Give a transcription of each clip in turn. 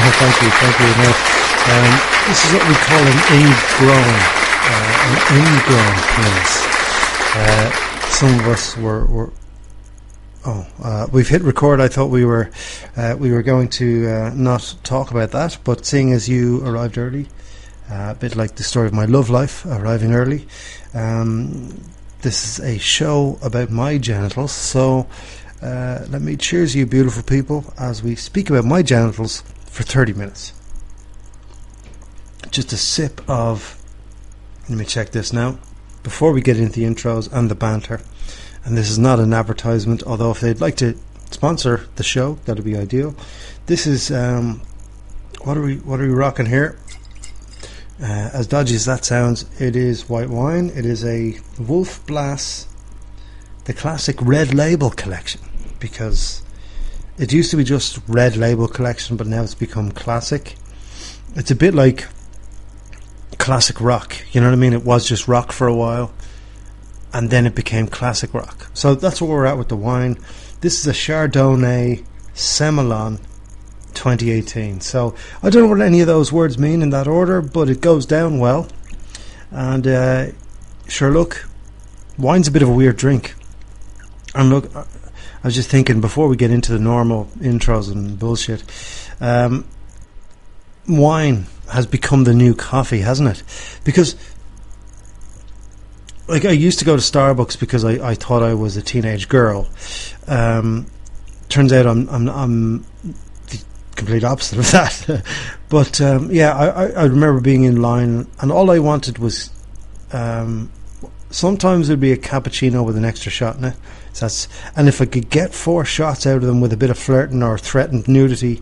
Oh, thank you. No, this is what we call an ingrown penis. Some of us were we've hit record. I thought we were going to not talk about that, but seeing as you arrived early, a bit like the story of my love life, arriving early. This is a show about my genitals, so let me cheers you, beautiful people, as we speak about my genitals for 30 minutes. Just a sip of. Let me check this now before we get into the intros and the banter. And this is not an advertisement, although if they'd like to sponsor the show, that'd be ideal. This is what are we rocking here? As dodgy as that sounds, it is white wine. It is a Wolf Blass, the classic Red Label collection, because it used to be just Red Label collection, but now it's become classic. It's a bit like classic rock, you know what I mean? It was just rock for a while, and then it became classic rock. So that's where we're at with the wine. This is a Chardonnay Semillon 2018. So I don't know what any of those words mean in that order, but it goes down well. And sure, look, wine's a bit of a weird drink. And look, I was just thinking before we get into the normal intros and bullshit, wine has become the new coffee, hasn't it? Because like I used to go to Starbucks because I thought I was a teenage girl. Turns out I'm the complete opposite of that. But I remember being in line, and all I wanted was sometimes it'd be a cappuccino with an extra shot in it. And if I could get 4 shots out of them with a bit of flirting or threatened nudity,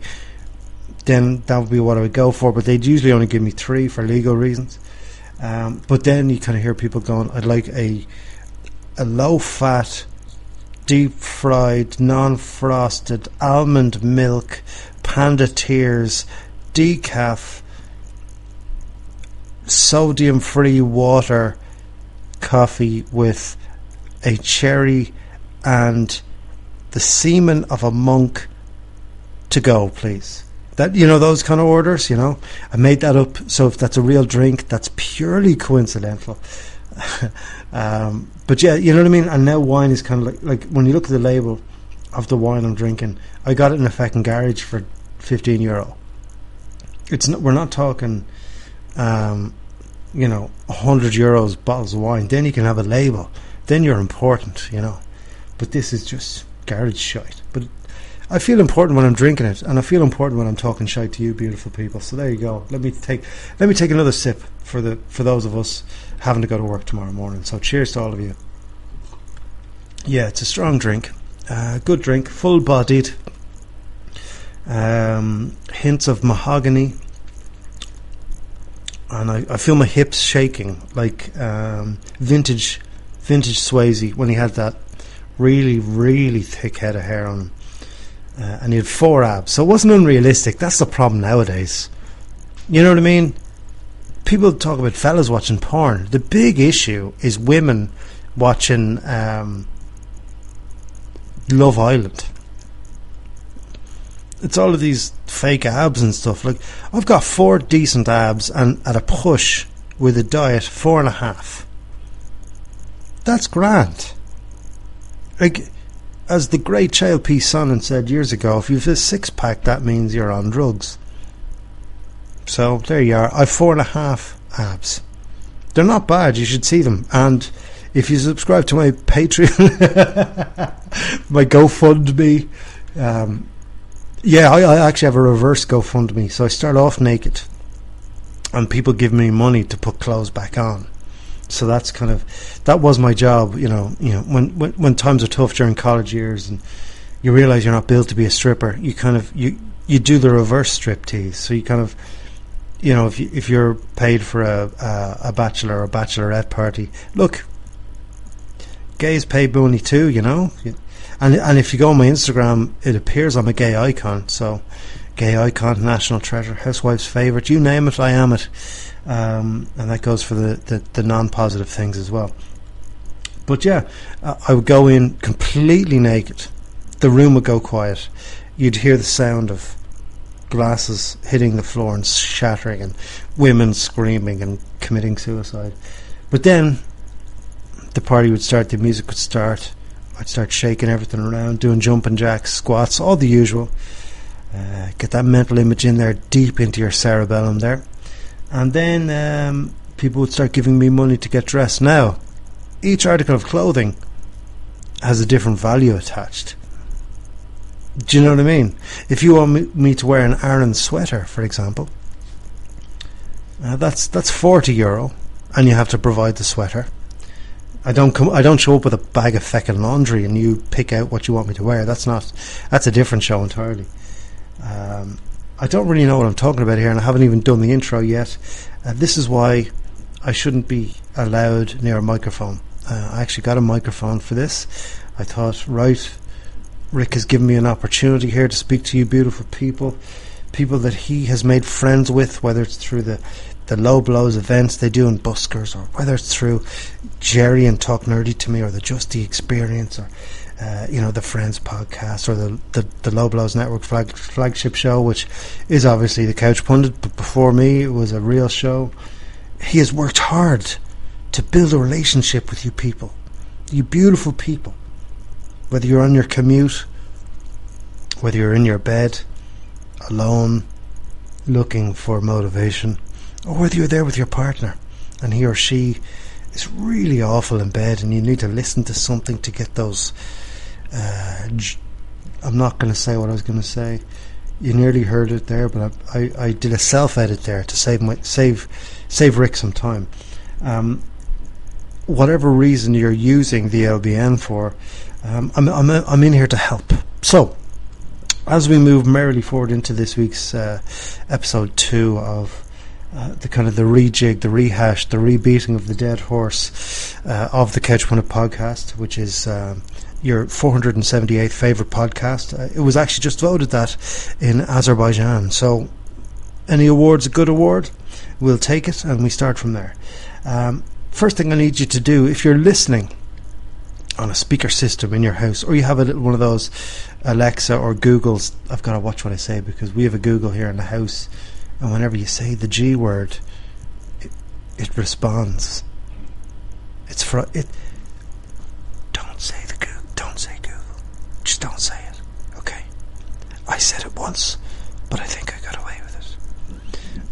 then that would be what I would go for. But they'd usually only give me 3 for legal reasons. But then you kind of hear people going, I'd like a low-fat, deep-fried, non-frosted, almond milk, Panda Tears, decaf, sodium-free water coffee with a cherry and the semen of a monk to go, please. That, you know, those kind of orders, you know, I made that up. So if that's a real drink, that's purely coincidental. But yeah, you know what I mean. And now wine is kind of like when you look at the label of the wine I'm drinking, I got it in a fucking garage for €15. We're not talking, €100 bottles of wine. Then you can have a label. Then you're important, you know. But this is just garage shite. But I feel important when I'm drinking it, and I feel important when I'm talking shite to you, beautiful people. So there you go. Let me take another sip for those of us having to go to work tomorrow morning. So cheers to all of you. Yeah, it's a strong drink, good drink, full-bodied, hints of mahogany, and I feel my hips shaking like vintage Swayze when he had that really, really thick head of hair on him. And he had 4 abs, so it wasn't unrealistic. That's the problem nowadays. You know what I mean? People talk about fellas watching porn. The big issue is women watching Love Island. It's all of these fake abs and stuff. Like, I've got 4 decent abs, and at a push with a diet, 4.5. That's grand. Like, as the great Child P. Sonnin said years ago, if you've a 6-pack, that means you're on drugs. So there you are. I've 4.5 abs. They're not bad. You should see them. And if you subscribe to my Patreon, my GoFundMe, I actually have a reverse GoFundMe. So I start off naked, and people give me money to put clothes back on. So that was my job, you know, when times are tough during college years and you realise you're not built to be a stripper, you kind of you do the reverse striptease. So you kind of, you know, if you're paid for a bachelor or bachelorette party, look, gays pay money too, you know, and if you go on my Instagram, it appears I'm a gay icon. So gay icon, national treasure, housewife's favourite, you name it, I am it. And that goes for the non-positive things as well. But yeah, I would go in completely naked. The room would go quiet. You'd hear the sound of glasses hitting the floor and shattering, and women screaming and committing suicide. But then the party would start, the music would start, I'd start shaking everything around, doing jumping jacks, squats, all the usual. Get that mental image in there, deep into your cerebellum there. And then people would start giving me money to get dressed. Now, each article of clothing has a different value attached. Do you know what I mean? If you want me to wear an Aran sweater, for example, that's €40, and you have to provide the sweater. I don't show up with a bag of feckin' laundry and you pick out what you want me to wear. That's a different show entirely. I don't really know what I'm talking about here, and I haven't even done the intro yet. This is why I shouldn't be allowed near a microphone. I actually got a microphone for this. I thought, right, Rick has given me an opportunity here to speak to you beautiful people that he has made friends with, whether it's through the Low Blows events they do in Buskers, or whether it's through Jerry and Talk Nerdy to Me, or the Justy Experience, or the Friends podcast, or the Low Blows Network flagship show, which is obviously the Couch Pundit, but before me it was a real show. He has worked hard to build a relationship with you people, you beautiful people, whether you're on your commute, whether you're in your bed alone looking for motivation, or whether you're there with your partner and he or she is really awful in bed and you need to listen to something to get those I'm not going to say what I was going to say. You nearly heard it there, but I did a self-edit there to save Rick some time. Whatever reason you're using the LBN for, I'm in here to help. So, as we move merrily forward into this week's episode 2 of the kind of the rejig, the rehash, the rebeating of the dead horse of the Couch Pundit podcast, which is your 478th favourite podcast. It was actually just voted that in Azerbaijan. So, any award's a good award. We'll take it, and we start from there. First thing I need you to do, if you're listening on a speaker system in your house, or you have a little one of those Alexa or Googles, I've got to watch what I say because we have a Google here in the house, and whenever you say the G word, it responds. Don't say Google. Just don't say it. Okay. I said it once, but I think I got away with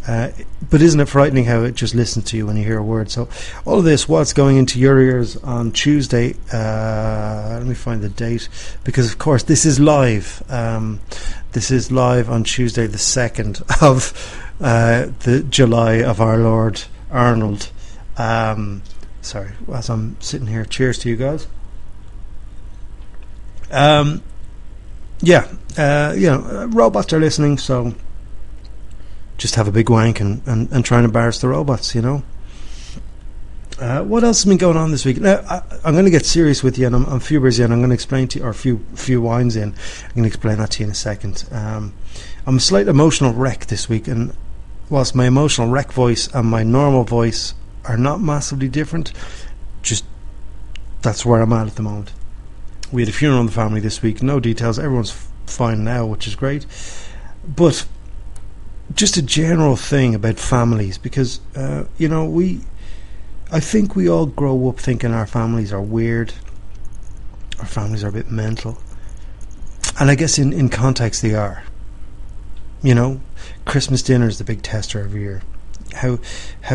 it. But isn't it frightening how it just listens to you when you hear a word? So all of this, what's going into your ears on Tuesday, let me find the date, because of course this is live. This is live on Tuesday the 2nd of the July of our Lord Arnold. Sorry, as I'm sitting here, cheers to you guys. Robots are listening, so just have a big wank and try and embarrass the robots, What else has been going on this week? Now, I'm going to get serious with you, and I'm a few beers in. I'm going to explain to you, or a few wines in. I'm going to explain that to you in a second. I'm a slight emotional wreck this week, and whilst my emotional wreck voice and my normal voice are not massively different, just that's where I'm at the moment. We had a funeral in the family this week. No details. Everyone's fine now, which is great. But just a general thing about families, because I think we all grow up thinking our families are weird, our families are a bit mental, and I guess in context they are. Christmas dinner is the big tester every year. How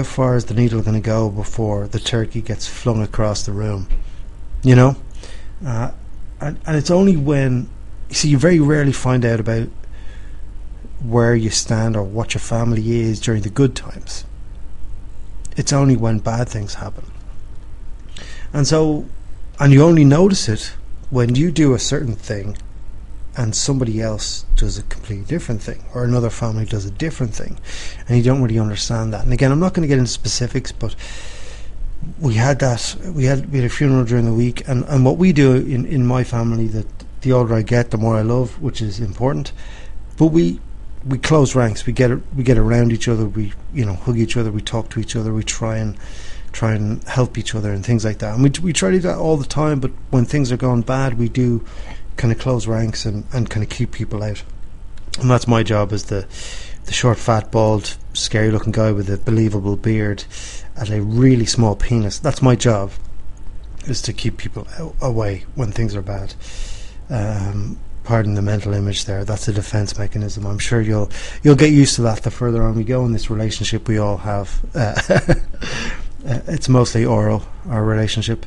far is the needle going to go before the turkey gets flung across the room? And it's only when you very rarely find out about where you stand or what your family is during the good times. It's only when bad things happen. And you only notice it when you do a certain thing and somebody else does a completely different thing, or another family does a different thing, and you don't really understand that. And again, I'm not going to get into specifics, but we had a funeral during the week, and what we do in my family, that the older I get, the more I love, which is important. But we close ranks. We get around each other. We hug each other. We talk to each other. We try and help each other and things like that. And we try to do that all the time. But when things are going bad, we do kind of close ranks and kind of keep people out. And that's my job as the short, fat, bald, scary-looking guy with a believable beard and a really small penis. That's my job, is to keep people away when things are bad. Pardon the mental image there. That's a defense mechanism. I'm sure you'll get used to that the further on we go in this relationship we all have. It's mostly oral, our relationship.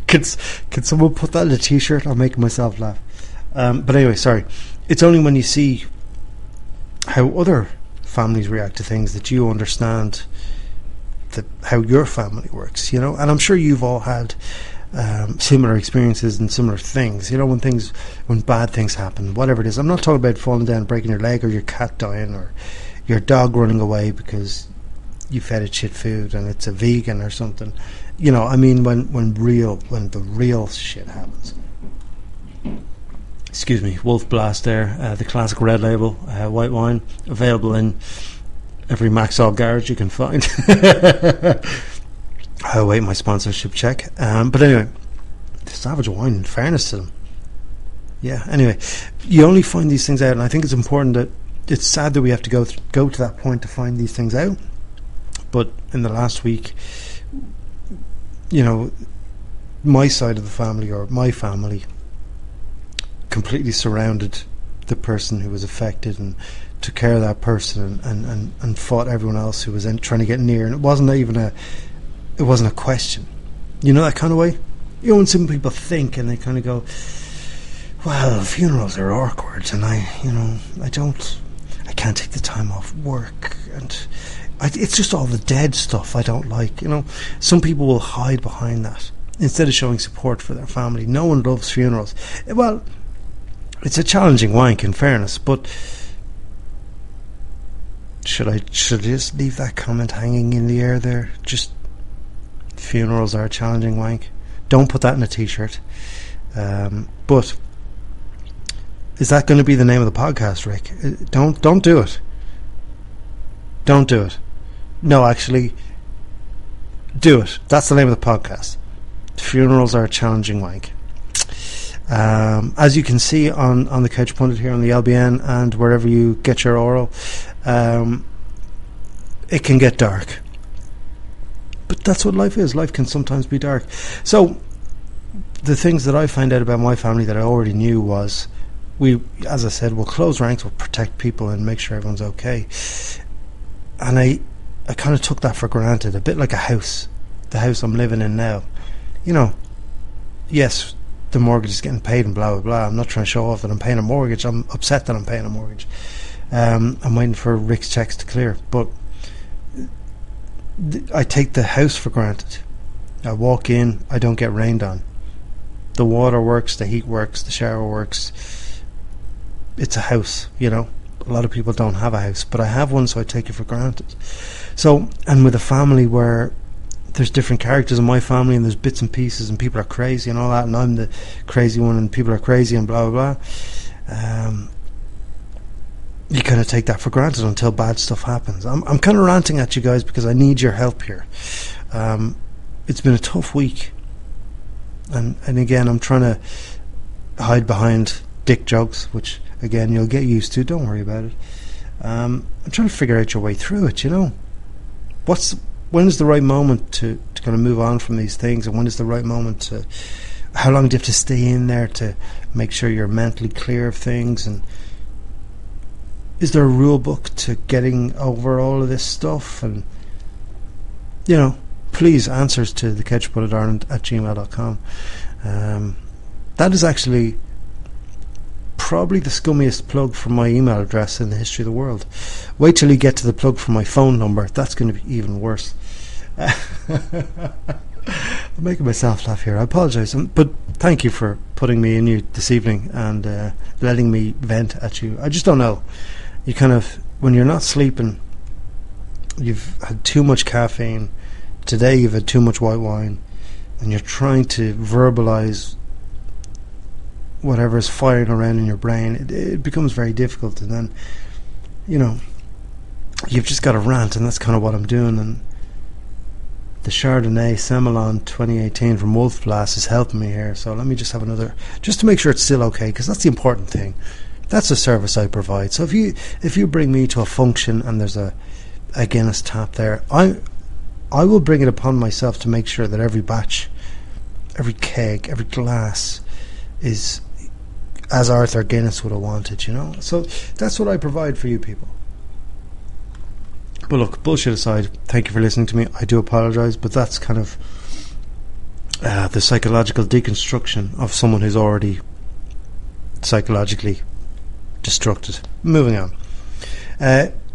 Can someone put that in a t-shirt? I'm making myself laugh. But anyway, sorry. It's only when you see how other families react to things that you understand how your family works, you know. And I'm sure you've all had similar experiences and similar things, you know, when bad things happen, whatever it is. I'm not talking about falling down, breaking your leg, or your cat dying, or your dog running away because you fed it shit food and it's a vegan or something. You know, I mean, when the real shit happens. Excuse me, Wolf Blast there, the classic red label white wine, available in every Maxall garage you can find. I'll wait my sponsorship check. But anyway, Savage Wine, in fairness to them. Yeah, anyway, you only find these things out, and I think it's important that it's sad that we have to go to that point to find these things out. But in the last week, you know, my side of the family, or my family, completely surrounded the person who was affected and took care of that person and fought everyone else who was trying to get near. And it wasn't a question, you know, that kind of way. You know, when some people think and they kind of go, well, funerals are awkward, and I can't take the time off work, and it's just all the dead stuff I don't like, you know. Some people will hide behind that instead of showing support for their family. No one loves funerals. Well, it's a challenging wank, in fairness, but should I just leave that comment hanging in the air there? Just, funerals are a challenging wank. Don't put that in a t-shirt. But is that going to be the name of the podcast, Rick? Don't do it. Don't do it. No, actually, do it. That's the name of the podcast. Funerals are a challenging wank. As you can see on the Couch Pundit here on the LBN and wherever you get your oral, it can get dark. But that's what life is. Life can sometimes be dark. So the things that I found out about my family that I already knew was, as I said, we'll close ranks, we'll protect people and make sure everyone's okay. And I kind of took that for granted, a bit like a house, the house I'm living in now. You know, yes, the mortgage is getting paid and blah blah blah. I'm not trying to show off that I'm paying a mortgage. I'm upset that I'm paying a mortgage. I'm waiting for Rick's checks to clear, but I take the house for granted. I walk in, I don't get rained on. The water works, the heat works, the shower works. It's a house, you know. A lot of people don't have a house, but I have one, so I take it for granted. So, and with a family where there's different characters in my family, and there's bits and pieces, and people are crazy and all that, and I'm the crazy one, and people are crazy and blah blah blah. You kind of take that for granted until bad stuff happens. I'm kind of ranting at you guys because I need your help here. It's been a tough week, and again, I'm trying to hide behind dick jokes, which again you'll get used to. Don't worry about it. I'm trying to figure out your way through it. You know, when is the right moment to kind of move on from these things, and when is the right moment to? How long do you have to stay in there to make sure you're mentally clear of things? And is there a rule book to getting over all of this stuff? And, you know, please, answers to thecouchpundit@gmail.com. That is actually probably the scummiest plug for my email address in the history of the world. Wait till you get to the plug for my phone number. That's going to be even worse. I'm making myself laugh here. I apologise, but thank you for putting me in you this evening and letting me vent at you. I just don't know. You kind of, when you're not sleeping, you've had too much caffeine. Today you've had too much white wine, and you're trying to verbalise whatever is firing around in your brain. It becomes very difficult, and then, you know, you've just got to rant, and that's kind of what I'm doing. And the Chardonnay Semelon 2018 from Wolf Blast is helping me here, so let me just have another, just to make sure it's still okay, because that's the important thing. That's a service I provide. So if you bring me to a function and there's a Guinness tap there, I will bring it upon myself to make sure that every batch, every keg, every glass is as Arthur Guinness would have wanted, you know. So that's what I provide for you people. But look, bullshit aside, thank you for listening to me. I do apologise, but that's kind of the psychological deconstruction of someone who's already psychologically destructed. Moving on.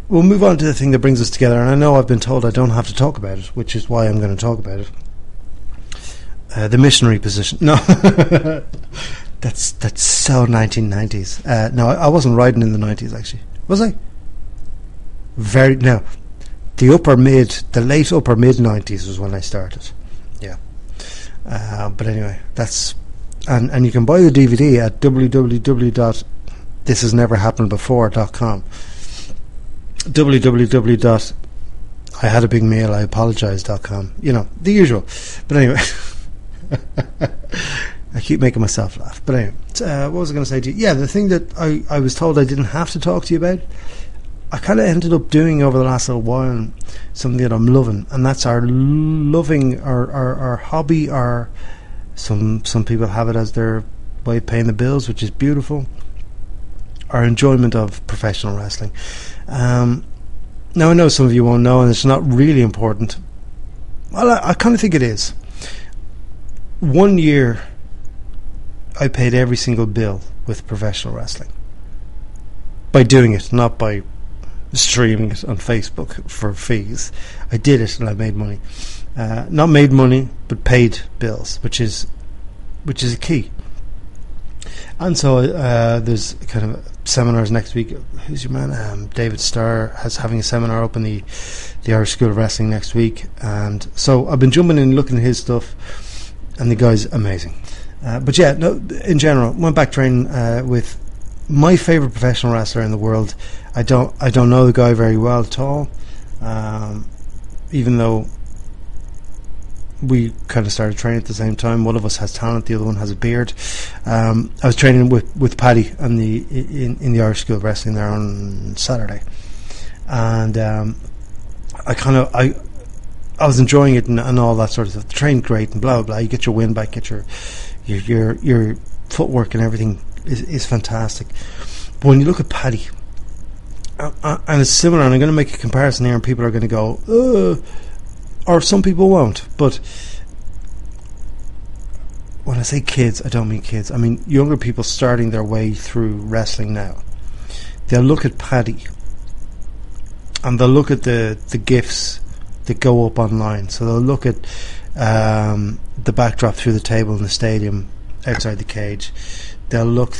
We'll move on to the thing that brings us together, and I know I've been told I don't have to talk about it, which is why I'm going to talk about it. The missionary position. No, that's so 1990s. No, I wasn't riding in the 90s, actually. Was I? No. The late upper mid 90s was when I started. Yeah. But anyway, that's and you can buy the DVD at www.thishasneverhappenedbefore.com. www.ihadabigmeal.iapologize.com. You know, the usual. But anyway, I keep making myself laugh. But anyway, what was I going to say to you? Yeah, the thing that I was told I didn't have to talk to you about, I kind of ended up doing over the last little while something that I'm loving, and that's our hobby. Our some people have it as their way of paying the bills, which is beautiful. Our enjoyment of professional wrestling. Now I know some of you won't know, and it's not really important. Well, I kind of think it is. 1 year, I paid every single bill with professional wrestling by doing it, not by streaming it on Facebook for fees. I did it and I made money. Not made money, but paid bills, which is a key. And so there's kind of seminars next week. Who's your man? David Starr has having a seminar up in the Irish School of Wrestling next week, and so I've been jumping in and looking at his stuff, and the guy's amazing. But yeah, no, in general, went back training with my favourite professional wrestler in the world. I don't know the guy very well at all, even though we kind of started training at the same time. One of us has talent, the other one has a beard. I was training with Paddy in the Irish School of Wrestling there on Saturday, and I was enjoying it and all that sort of stuff. Trained great and blah blah blah. You get your wind back, get your footwork and everything is fantastic. But when you look at Paddy, and it's similar, and I'm going to make a comparison here, and people are going to go, or some people won't. But when I say kids, I don't mean kids. I mean younger people starting their way through wrestling now. They'll look at Paddy, and they'll look at the GIFs that go up online. So they'll look at the backdrop through the table in the stadium outside the cage. They'll look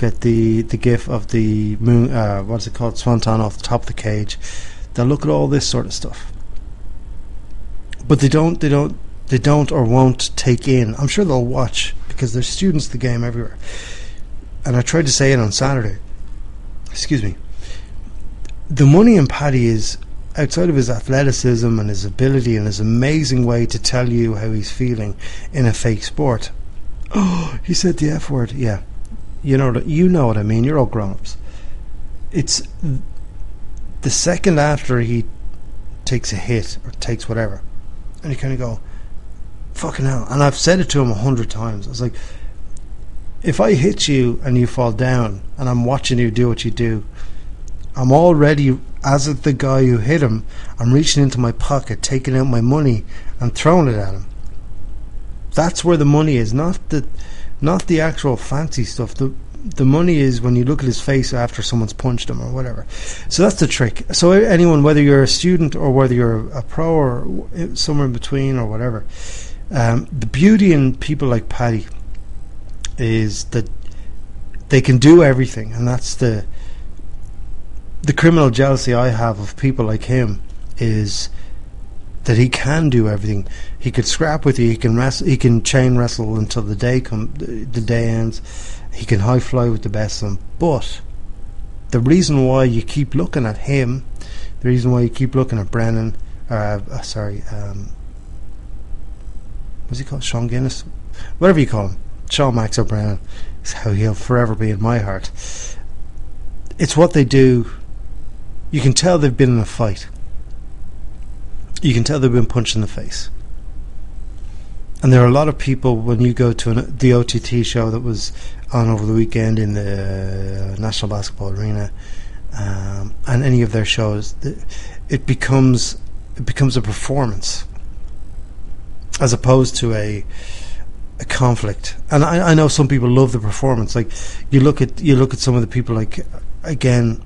at the GIF of the moon, what's it called, swanton off the top of the cage. They'll look at all this sort of stuff, but they don't or won't take in. I'm sure they'll watch because there's students of the game everywhere. And I tried to say it on Saturday. Excuse me. The money in Paddy is, outside of his athleticism and his ability and his amazing way to tell you how he's feeling in a fake sport. Oh, he said the F word. Yeah, you know what I mean. You're all grown-ups. It's the second after he takes a hit or takes whatever, and you kind of go, fucking hell. And I've said it to him 100 times. I was like, if I hit you and you fall down and I'm watching you do what you do, I'm already, as the guy who hit him, I'm reaching into my pocket, taking out my money and throwing it at him. That's where the money is, not the actual fancy stuff. The money is when you look at his face after someone's punched him or whatever. So that's the trick. So anyone, whether you're a student or whether you're a pro or somewhere in between or whatever, the beauty in people like Paddy is that they can do everything, and that's the criminal jealousy I have of people like him, is that he can do everything. He could scrap with you. He can wrestle. He can chain wrestle until the day ends. He can high fly with the best of them. But the reason why you keep looking at him, the reason why you keep looking at Brennan, what's he called? Sean Guinness, whatever you call him, Sean Max O'Brien. is how he'll forever be in my heart. It's what they do. You can tell they've been in a fight. You can tell they've been punched in the face. And there are a lot of people, when you go to the OTT show that was on over the weekend in the National Basketball Arena, and any of their shows, it becomes a performance as opposed to a conflict. And I know some people love the performance. Like you look at some of the people. Like, again,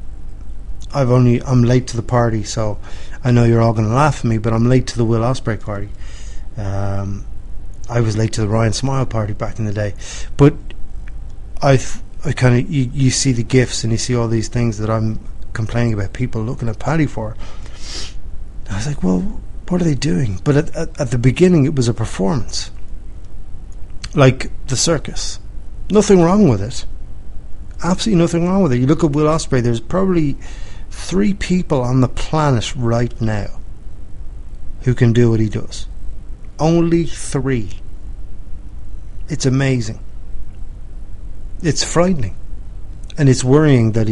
I'm late to the party, so I know you're all going to laugh at me, but I'm late to the Will Ospreay party. I was late to the Ryan Smile party back in the day, but I kind of you see the gifs and you see all these things that I'm complaining about people looking at Paddy for. I was like, well, what are they doing? But at the beginning, it was a performance, like the circus. Nothing wrong with it. Absolutely nothing wrong with it. You look at Will Ospreay. There's probably 3 people on the planet right now who can do what he does. Only 3. It's amazing. It's frightening. And it's worrying that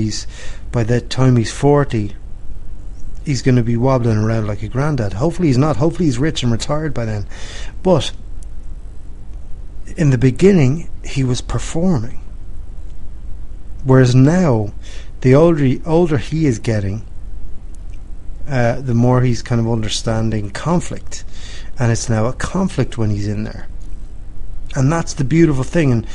by the time he's 40, he's going to be wobbling around like a granddad. Hopefully he's not. Hopefully he's rich and retired by then. But in the beginning, he was performing. Whereas now, the older he is getting, the more he's kind of understanding conflict. And it's now a conflict when he's in there. And that's the beautiful thing. And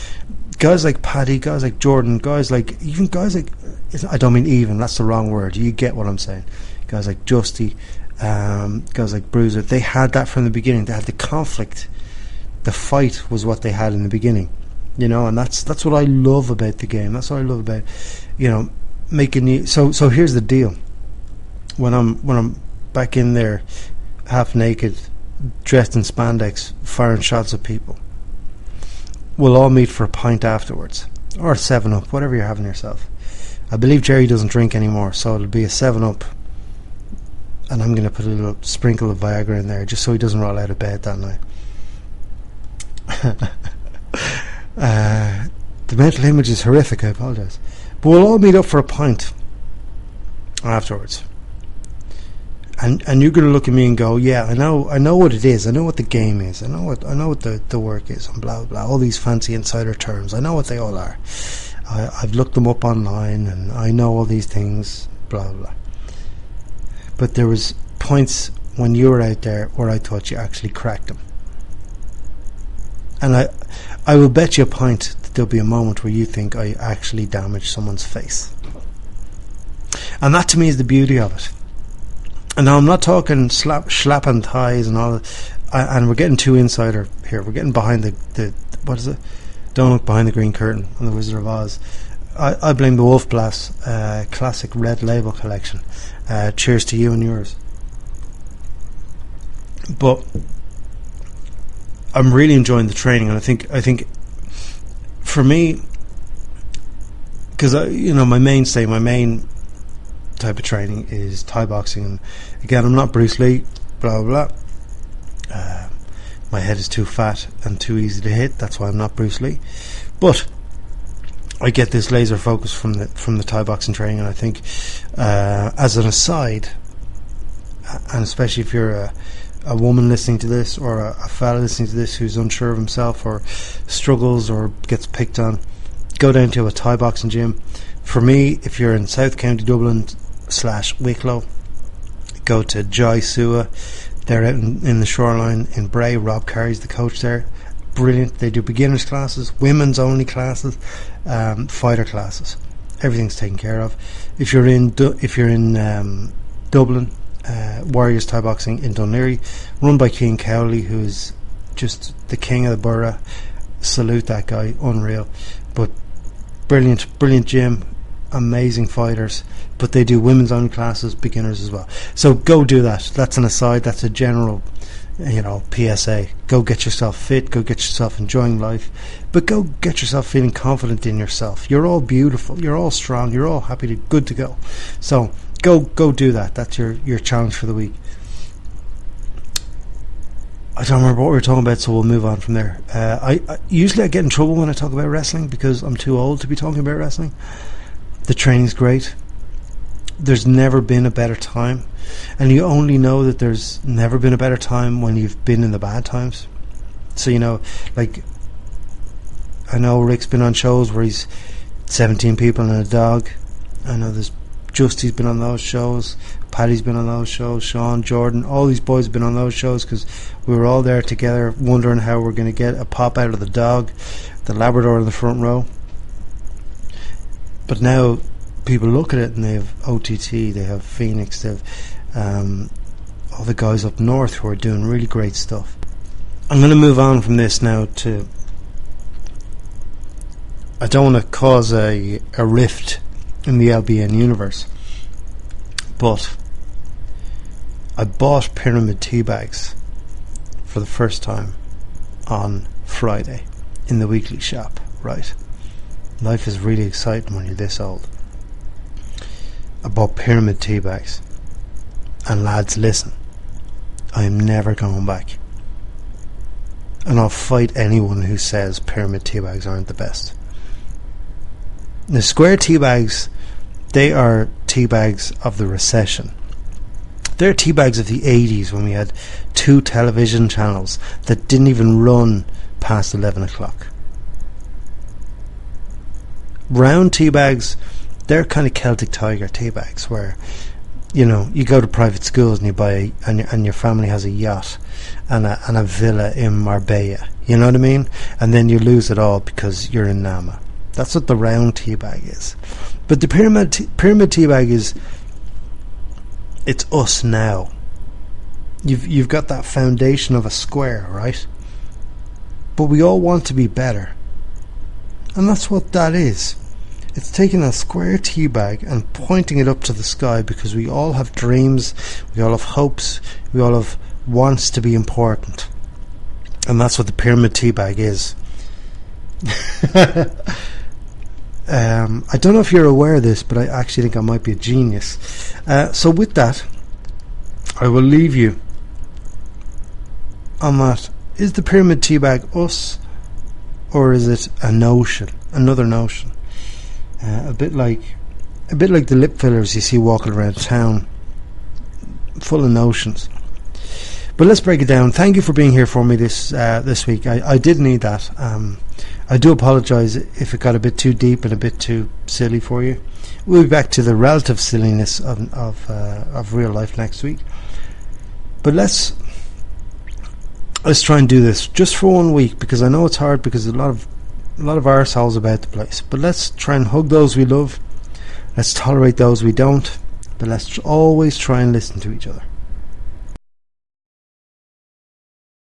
guys like Paddy, guys like Jordan, guys like I don't mean even, that's the wrong word. You get what I'm saying. Guys like Justy, guys like Bruiser, they had that from the beginning. They had the conflict. The fight was what they had in the beginning. And that's what I love about the game. That's what I love about, making you. So here's the deal. When I'm back in there, half naked, dressed in spandex, firing shots at people, we'll all meet for a pint afterwards, or a 7-Up, whatever you're having yourself. I believe Jerry doesn't drink anymore, so it'll be a 7-Up, and I'm going to put a little sprinkle of Viagra in there just so he doesn't roll out of bed that night. The mental image is horrific, I apologise. But we'll all meet up for a pint afterwards. And you're going to look at me and go, yeah, I know what it is. I know what the game is. I know what the work is, and blah, blah, blah. All these fancy insider terms. I know what they all are. I've looked them up online, and I know all these things, blah, blah, blah. But there was points when you were out there where I thought you actually cracked them. And I will bet you a pint that there'll be a moment where you think I actually damaged someone's face. And that to me is the beauty of it. And now I'm not talking slapping thighs and all that. And we're getting too insider here. We're getting behind the what is it? Don't look behind the green curtain on the Wizard of Oz. I blame the Wolf Blass classic red label collection. Cheers to you and yours. But I'm really enjoying the training, and I think for me, because my mainstay, my main type of training is Thai boxing, and again, I'm not Bruce Lee, blah blah blah. My head is too fat and too easy to hit. That's why I'm not Bruce Lee. But I get this laser focus from the Thai boxing training, and I think, as an aside, and especially if you're a woman listening to this, or a fella listening to this who's unsure of himself or struggles or gets picked on, go down to a Thai boxing gym. For me, if you're in South County Dublin / Wicklow, go to Jai Sua. They're out in the Shoreline in Bray. Rob Carey's the coach there. Brilliant. They do beginners classes, women's only classes, fighter classes. Everything's taken care of. If you're in Dublin, Warriors Thai Boxing in Dunleary, run by Cian Cowley, who's just the king of the borough. Salute that guy, unreal. But brilliant gym, amazing fighters. But they do women's only classes, beginners as well. So go do that. That's an aside. That's a general, PSA. Go get yourself fit. Go get yourself enjoying life. But go get yourself feeling confident in yourself. You're all beautiful. You're all strong. You're all happy good to go. So go do that. That's your challenge for the week. I don't remember what we were talking about, so we'll move on from there. I usually I get in trouble when I talk about wrestling because I'm too old to be talking about wrestling. The training's great. There's never been a better time, and you only know that there's never been a better time when you've been in the bad times. So like I know Rick's been on shows where he's 17 people and a dog. I know there's Justy's been on those shows, Paddy's been on those shows, Sean, Jordan, all these boys have been on those shows because we were all there together wondering how we're going to get a pop out of the dog, the Labrador in the front row. But now people look at it and they have OTT, they have Phoenix, they have all the guys up north who are doing really great stuff. I'm going to move on from this now to... I don't want to cause a rift in the LBN universe, but I bought pyramid tea bags for the first time on Friday in the weekly shop. Right, life is really exciting when you're this old. I bought pyramid tea bags, and lads, listen, I am never going back, and I'll fight anyone who says pyramid tea bags aren't the best. The square tea bags, they are tea bags of the recession. They're tea bags of the 80s when we had 2 television channels that didn't even run past 11 o'clock. Round tea bags, they're kind of Celtic Tiger tea bags where, you go to private schools and you buy, and your family has a yacht and a villa in Marbella. You know what I mean? And then you lose it all because you're in Nama. That's what the round tea bag is. But the pyramid tea bag is, it's us now. You've got that foundation of a square, right? But we all want to be better. And that's what that is. It's taking a square tea bag and pointing it up to the sky because we all have dreams, we all have hopes, we all have wants to be important. And that's what the pyramid tea bag is. I don't know if you're aware of this, but I actually think I might be a genius. So with that, I will leave you on that. Is the pyramid tea bag us, or is it a notion, another notion? A bit like the lip fillers you see walking around town, full of notions. But let's break it down. Thank you for being here for me this week. I did need that. I do apologise if it got a bit too deep and a bit too silly for you. We'll be back to the relative silliness of real life next week. But let's try and do this just for 1 week, because I know it's hard because there's a lot of arseholes about the place. But let's try and hug those we love. Let's tolerate those we don't. But let's always try and listen to each other.